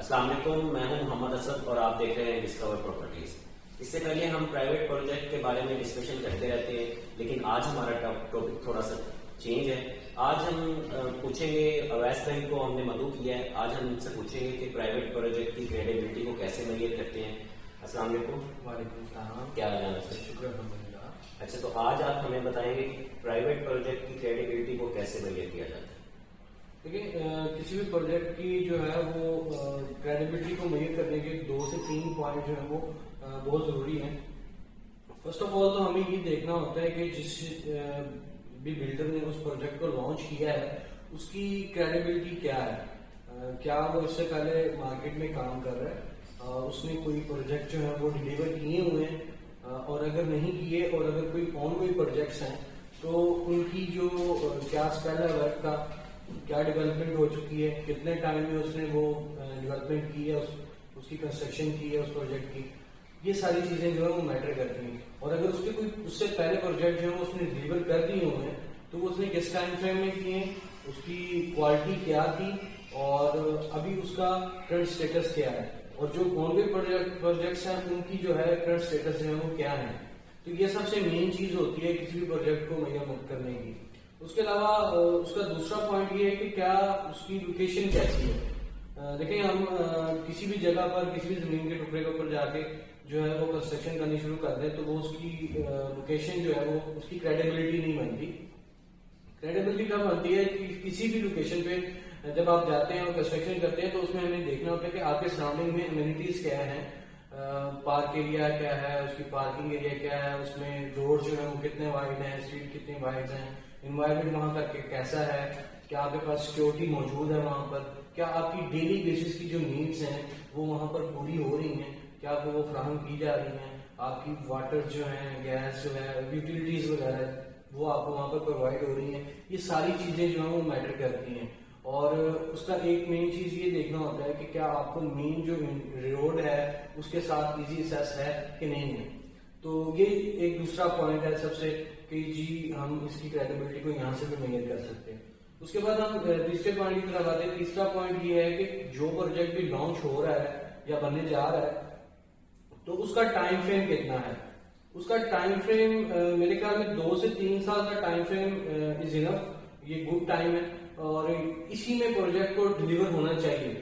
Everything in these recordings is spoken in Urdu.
السلام علیکم، میں ہوں محمد اسد اور آپ دیکھ رہے ہیں ڈسکور پراپرٹیز۔ اس سے پہلے ہم پرائیویٹ پروجیکٹ کے بارے میں ڈسکشن کرتے رہتے ہیں، لیکن آج ہمارا ٹاپک تھوڑا سا چینج ہے۔ آج ہم پوچھیں گے، اویس بھائی کو ہم نے مدعو کیا ہے، آج ہم ان سے پوچھیں گے کہ پرائیویٹ پروجیکٹ کی کریڈیبلٹی کو کیسے میئر کرتے ہیں۔ السلام علیکم۔ وعلیکم السلام۔ کیا حال ہے سر؟ شکر الحمدللہ۔ اچھا، تو آج آپ ہمیں بتائیں گے کہ پرائیویٹ پروجیکٹ کی کریڈیبلٹی کو کیسے میئر کیا جاتا ہے۔ دیکھیں، کسی بھی پروجیکٹ کی جو ہے وہ کریڈیبلٹی کو میئر کرنے کے 2 سے 3 پوائنٹ جو ہے وہ بہت ضروری ہیں۔ فرسٹ آف آل تو ہمیں یہ دیکھنا ہوتا ہے کہ جس بھی بلڈر نے اس پروجیکٹ کو لانچ کیا ہے اس کی کریڈیبلٹی کیا ہے، کیا وہ اس سے پہلے مارکیٹ میں کام کر رہا ہے، اس نے کوئی پروجیکٹ جو ہے وہ ڈلیور کیے ہوئے ہیں، اور اگر نہیں کیے اور اگر کوئی آن گوئنگ پروجیکٹس ہیں تو ان کی جو کیا اسپیل ہے ورک کا، کیا ڈیولپمنٹ ہو چکی ہے، کتنے ٹائم میں اس نے وہ ڈیولپمنٹ کی ہے، اس کی کنسٹرکشن کی ہے اس پروجیکٹ کی، یہ ساری چیزیں جو ہے وہ میٹر کرتی ہیں۔ اور اگر اس کے کوئی اس سے پہلے پروجیکٹ جو ہے اس نے ڈلیور کر دیے ہوئے ہیں تو وہ اس نے کس ٹائم فریم میں کیے ہیں، اس کی کوالٹی کیا تھی اور ابھی اس کا کرنٹ اسٹیٹس کیا ہے، اور جو آن گوئنگ پروجیکٹس ہیں ان کی جو ہے کرنٹ اسٹیٹس جو ہے وہ کیا ہے۔ تو یہ سب سے مین چیز ہوتی ہے کسی بھی پروجیکٹ کو میئر کرنے کی۔ اس کے علاوہ اس کا دوسرا پوائنٹ یہ ہے کہ کیا اس کی لوکیشن کیسی ہے۔ دیکھیں، ہم کسی بھی جگہ پر کسی بھی زمین کے ٹکڑے کے اوپر جا کے جو ہے وہ کنسٹرکشن کرنی شروع کر دیں تو وہ اس کی لوکیشن جو ہے وہ اس کی کریڈیبلٹی نہیں بنتی۔ کریڈیبلٹی کب بنتی ہے کہ کسی بھی لوکیشن پہ جب آپ جاتے ہیں اور کنسٹرکشن کرتے ہیں تو اس میں ہمیں دیکھنا ہوتا ہے کہ آپ کے سراؤنڈنگ میں امینٹیز کیا ہیں، پارک ایریا کیا ہے، اس کی پارکنگ ایریا کیا ہے، اس میں روڈ جو ہے وہ کتنے وائڈ ہیں، اسٹریٹ کتنی وائڈ ہیں، انوائرمنٹ وہاں کا کیسا ہے، کیا آپ کے پاس سیکورٹی موجود ہے وہاں پر، کیا آپ کی ڈیلی بیسس کی جو نیڈس ہیں وہ وہاں پر پوری ہو رہی ہیں، کیا آپ کو وہ فراہم کی جا رہی ہیں، آپ کی واٹر جو ہیں، گیس جو ہے، یوٹیلیٹیز وغیرہ وہ آپ کو وہاں پر پرووائڈ ہو رہی ہیں۔ یہ ساری چیزیں جو ہیں وہ میٹر کرتی ہیں، اور اس کا ایک مین چیز یہ دیکھنا ہوتا ہے کہ کیا آپ کو مین جو روڈ ہے اس کے ساتھ ایزی ایکسیس ہے کہ نہیں ہے۔ تو یہ ایک دوسرا پوائنٹ ہے سب سے کہ جی ہم اس کی کریڈیبلٹی کو یہاں سے بھی میئر کر سکتے ہیں۔ اس کے بعد ہم تیسرے پوائنٹ کی طرف آتے ہیں۔ تیسرا پوائنٹ یہ ہے کہ جو پروجیکٹ بھی لانچ ہو رہا ہے یا بننے جا رہا ہے تو اس کا ٹائم فریم کتنا ہے۔ اس کا ٹائم فریم میرے خیال میں 2 سے 3 سال کا ٹائم فریم از انف، یہ گڈ ٹائم ہے، اور اسی میں پروجیکٹ کو ڈلیور ہونا چاہیے۔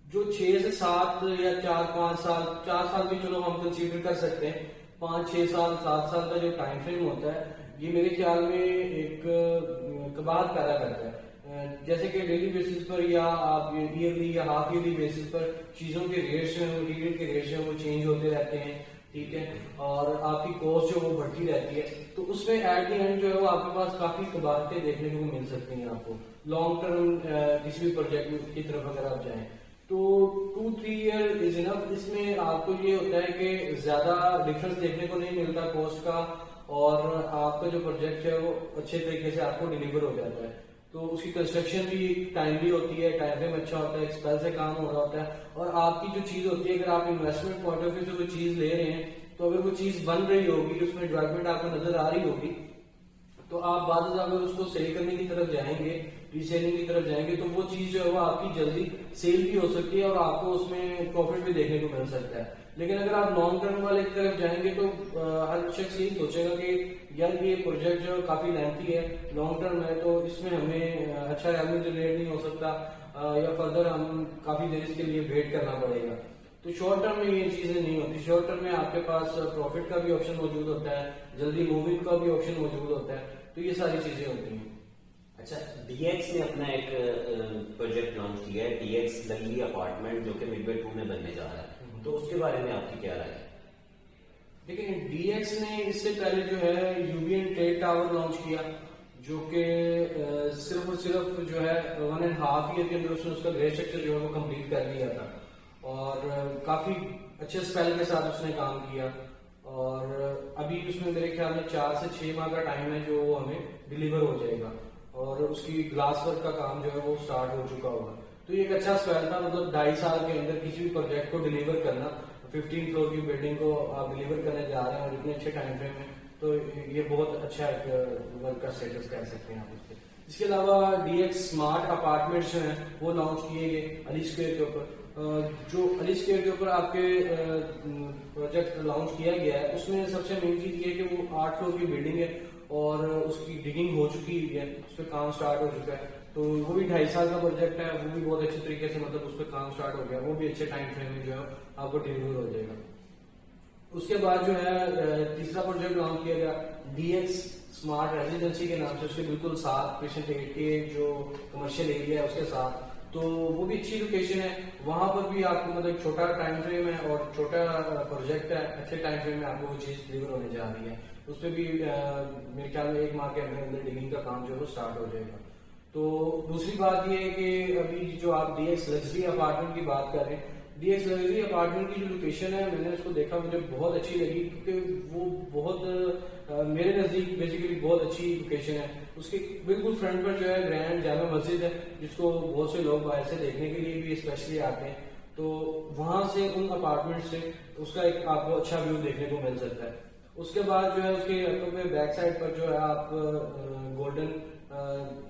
جو 6 سے 7 یا 4-5 سال، 4 سال بھی چلو ہم کنسیڈر کر سکتے ہیں، 5-6 سال 7 سال کا جو ٹائم فریم ہوتا ہے یہ میرے خیال میں ایک کباڑ پیدا کرتا ہے۔ جیسے کہ ڈیلی بیسس پر یا آپ ایئرلی یا ہاف ایئرلی بیسس پر چیزوں کے ریٹس ہیں، مٹیریل کے ریٹس ہیں وہ چینج ہوتے رہتے ہیں، ٹھیک ہے، اور آپ کی کاسٹ جو وہ بڑھتی رہتی ہے، تو اس میں ایٹ دی اینڈ جو ہے وہ آپ کے پاس کافی کباڑتیں دیکھنے کو مل سکتی ہیں۔ آپ کو لانگ ٹرم کسی بھی پروجیکٹ کی طرف اگر آپ جائیں تو 2-3 ایئر از انف۔ اس میں آپ کو یہ ہوتا ہے کہ زیادہ ڈفرنس دیکھنے کو نہیں ملتا کاسٹ کا، اور آپ کا جو پروجیکٹ ہے وہ اچھے طریقے سے آپ کو ڈلیور ہو جاتا ہے۔ تو اس کی کنسٹرکشن بھی ٹائملی ہوتی ہے، ٹائم فریم اچھا ہوتا ہے، ایکسپیل سے کام ہو رہا ہوتا ہے، اور آپ کی جو چیز ہوتی ہے اگر آپ انویسٹمنٹ پوائنٹ آف ویو سے کوئی چیز لے رہے ہیں تو اگر وہ چیز بن رہی ہوگی، اس میں ڈیولپمنٹ آپ کو نظر آ رہی ہوگی، تو آپ بعد میں اگر اس کو سیل کرنے کی طرف جائیں گے، ری سیلنگ کی طرف جائیں گے، تو وہ چیز جو ہے وہ آپ کی جلدی سیل بھی ہو سکتی ہے اور آپ کو اس میں پروفٹ بھی دیکھنے کو مل سکتا ہے۔ لیکن اگر آپ لانگ ٹرم والے کی طرف جائیں گے تو ہر شخص یہی سوچے گا کہ یار یہ پروجیکٹ جو کافی لینتھی ہے، لانگ ٹرم ہے، تو اس میں ہمیں اچھا ریونیو جنریٹ نہیں ہو سکتا، یا فردر ہم کافی دیر اس کے لیے ویٹ کرنا پڑے گا۔ تو شارٹ ٹرم میں یہ چیزیں نہیں ہوتی۔ شارٹ ٹرم میں آپ کے پاس پروفٹ کا بھی آپشن موجود ہوتا ہے، جلدی موونگ کا بھی آپشن موجود ہوتا ہے، تو یہ ساری چیزیں ہوتی ہیں۔ اچھا، ڈی ایکس نے اپنا ایک پروجیکٹ لانچ کیا ہے، ڈی ایکس لگلی اپارٹمنٹ، جو کہ مڈ وے 2 میں بننے جا رہا ہے، تو اس کے بارے میں آپ کی کیا رائے ہے؟ دیکھیں، ڈی ایکس نے اس سے پہلے جو ہے یوبین ٹریڈ ٹاور لانچ کیا، جو کہ صرف اور صرف جو ہے 1.5 ایئر کے اندر اس نے اس کا گرے اسٹرکچر جو ہے وہ کمپلیٹ کر لیا تھا، اور کافی اچھے اسپیل کے ساتھ اس نے کام کیا، اور ابھی اس میں میرے خیال میں 4 سے 6 ماہ کا ٹائم ہے جو وہ ہمیں ڈلیور ہو جائے گا، اور اس کی گلاس ورک کا کام جو ہے وہ سٹارٹ ہو چکا ہوگا۔ تو یہ ایک اچھا اسپیل تھا، مطلب 2.5 سال کے اندر کسی بھی پروجیکٹ کو ڈلیور کرنا، 15 فلور کی بلڈنگ کو آپ ڈلیور کرنے جا رہے ہیں اور اتنے اچھے ٹائم فریم میں، تو یہ بہت اچھا ایک ورک کا اسٹیٹس کہہ سکتے ہیں آپ اس پہ۔ اس کے علاوہ ڈی ایکس اسمارٹ اپارٹمنٹس جو ہیں وہ لانچ کیے گئے علی اسکوائر کے اوپر. جو علی اسکوائر کے اوپر آپ کے پروجیکٹ لانچ کیا گیا ہے اس میں سب سے مین چیز یہ ہے کہ وہ 8 فلور کی بلڈنگ ہے اور اس کی ڈگنگ ہو چکی ہے, اس پہ کام سٹارٹ ہو چکا ہے. تو وہ بھی 2.5 سال کا پروجیکٹ ہے, وہ بھی بہت اچھے طریقے سے مطلب اس پہ کام سٹارٹ ہو گیا, وہ بھی اچھے ٹائم فریم میں جو ہے آپ کو ڈیلیور ہو جائے گا. اس کے بعد جو ہے تیسرا پروجیکٹ لانچ کیا گیا ڈی ایکس اسمارٹ ریزیڈینسی کے نام سے, اس کے بالکل ساتھ پیشنٹ کے جو کمرشل ایریا ہے اس کے ساتھ. تو وہ بھی اچھی لوکیشن ہے, وہاں پر بھی آپ کو مطلب چھوٹا ٹائم فریم ہے اور چھوٹا پروجیکٹ ہے, اچھے ٹائم فریم میں آپ کو وہ چیز ڈلیور ہونے جا رہی ہے. اس پہ بھی میرے خیال میں 1 ماہ کے اندر ڈگنگ کا کام جو ہے وہ اسٹارٹ ہو جائے گا. تو دوسری بات یہ ہے کہ ابھی جو آپ ڈی ایکس لگژری اپارٹمنٹ کی بات کر رہے ہیں, ڈی ایکس لگژری اپارٹمنٹ کی جو لوکیشن ہے میں نے اس کو دیکھا, مجھے بہت اچھی لگی کیونکہ وہ بہت میرے نزدیک بیسیکلی بہت اچھی لوکیشن ہے. اس کے بالکل فرنٹ پر جو ہے گرینڈ جامع مسجد ہے جس کو بہت سے لوگ باہر سے دیکھنے کے لیے بھی اسپیشلی آتے ہیں. تو وہاں سے ان اپارٹمنٹ سے اس کا ایک آپ کو اچھا ویو دیکھنے کو مل سکتا ہے. اس کے بعد جو ہے اس کے بیک سائڈ پر جو ہے آپ گولڈن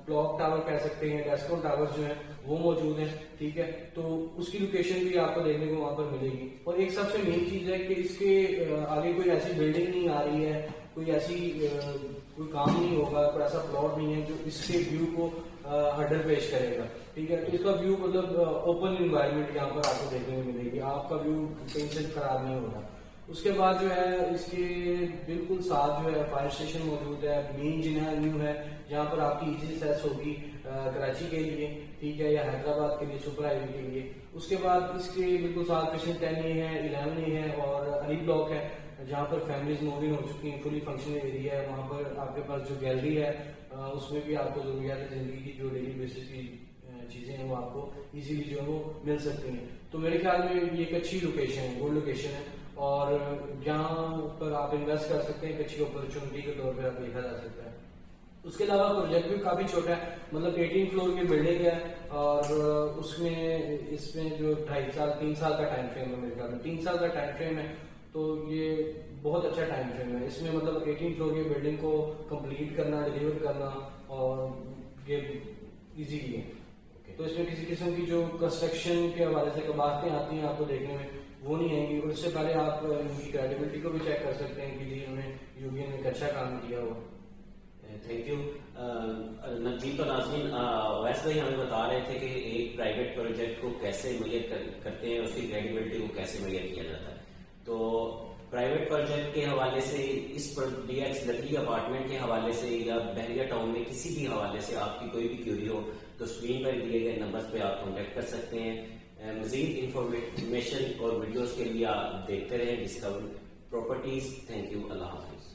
کلاک ٹاور کہہ سکتے ہیں, ڈیسکو ٹاور جو ہیں وہ موجود ہیں. ٹھیک ہے, تو اس کی لوکیشن بھی آپ کو دیکھنے کو وہاں پر ملے گی. اور ایک سب سے مین چیز ہے کہ اس کے آگے کوئی ایسی بلڈنگ نہیں آ رہی ہے, کوئی ایسی کوئی کام نہیں ہوگا, کوئی ایسا پلاٹ نہیں ہے جو اس کے ویو کو ہرڈل پیش کرے گا. ٹھیک ہے, تو اس کا ویو مطلب اوپن انوائرمنٹ یہاں پر آپ کو دیکھنے کو ملے گی, آپ کا ویو کہیں سے خراب نہیں ہوگا. اس کے بعد جو ہے اس کے بالکل ساتھ جو ہے فائر اسٹیشن موجود ہے, مین جناح نیو ہے جہاں پر آپ کی ایزی ایکسیس ہوگی کراچی کے لیے, ٹھیک ہے, یا حیدرآباد کے لیے سپر ہائی وے کے لیے. اس کے بعد اس کے بالکل ساتھ پیشن 10 ہے, 11 ہے اور علی بلاک ہے جہاں پر فیملیز موو ہو چکی ہیں, فلی فنکشنل ایریا ہے. وہاں پر آپ کے پاس جو گیلری ہے اس میں بھی آپ کو ضروریات زندگی کی جو ڈیلی بیسس کی چیزیں ہیں وہ آپ کو ایزیلی جو ہے وہ مل سکتی ہیں. تو میرے خیال میں یہ ایک اچھی لوکیشن ہے, گڈ لوکیشن ہے, اور جہاں پر آپ انویسٹ کر سکتے ہیں ایک اچھی اپرچونٹی کے طور پہ آپ دیکھا جا سکتا ہے. اس کے علاوہ پروجیکٹ بھی کافی چھوٹا ہے, مطلب 18 فلور کی بلڈنگ ہے اور اس میں جو 2.5 سال 3 سال کا ٹائم فریم ہے, میرے خیال میں 3 سال کا ٹائم فریم ہے. تو یہ بہت اچھا ٹائم فریم ہے. اس میں مطلب 18 فلور کی بلڈنگ کو کمپلیٹ کرنا, ڈیلیور کرنا اور یہ ایزیلی ہے. تو اس میں کسی قسم کی جو کنسٹرکشن کے حوالے سے باتیں آتی ہیں آپ کو دیکھنے میں وہ نہیں آئیں گی. اور اس سے پہلے آپ ان کی کریڈیبلٹی کو بھی چیک کر سکتے ہیں کہ جی انہوں نے یوبین نے ایک اچھا کام کیا ہوا. تھینک یو نجیب. تو ناظرین, ویس بھائی ہمیں بتا رہے تھے کہ ایک پرائیویٹ پروجیکٹ کو کیسے میئر کرتے ہیں, اس کی کریڈیبلٹی کو کیسے میئر کیا جاتا ہے. تو پرائیویٹ پروجیکٹ کے حوالے سے اس ڈی ایکس لگژری اپارٹمنٹ کے حوالے سے یا بحریہ ٹاؤن میں کسی بھی حوالے سے آپ کی کوئی بھی کیوری ہو تو اسکرین پر دیے گئے نمبرز پہ آپ کانٹیکٹ کر سکتے ہیں. مزید انفارمیشن اور ویڈیوز کے لیے آپ دیکھتے رہیں ڈسکور پراپرٹیز. تھینک یو, اللہ حافظ.